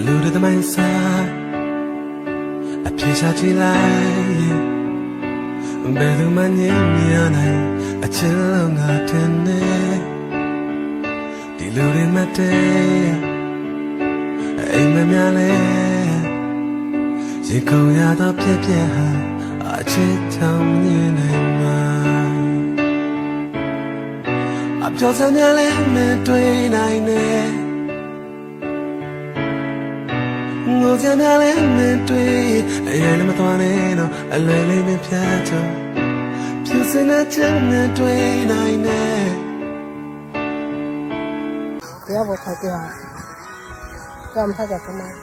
လူတွေသမိုင်းစားအပြေရှာကြည့်လိုက်ဘယ်သူမှငြင်းမရနိုင်အချစ်လုံးငါတင်နေဒီလူတွေမတည့်အိမ်မများလဲရေကုန်ရတော့ပြက်ပြက်ဟာအချစ်ချောင်းမြင်နိုင်မှာအပြောစမ်းများလဲမတွေ့နိုင်နဲ့ငိုစမ်းများလဲမတွေ့အရင်လည်းမသွားနဲ့တော့အလွယ်လေးမပြတ်တော့ဖြူစင်တဲ့ချက်မတွေ့နိုင်နဲ့တရားပေါ်ထိုက်ပြကံထားကြပါမယ်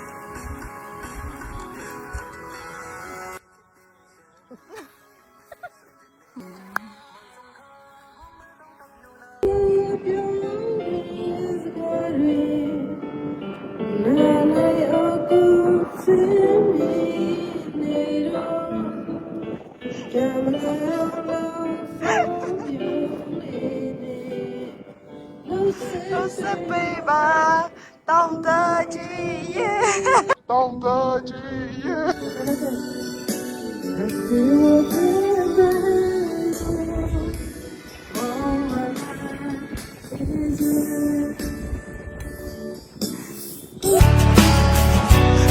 都是背吧，懂得记忆，懂得记忆。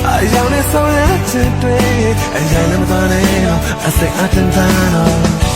I让你送人针对，I让你们锻炼，I say I真的。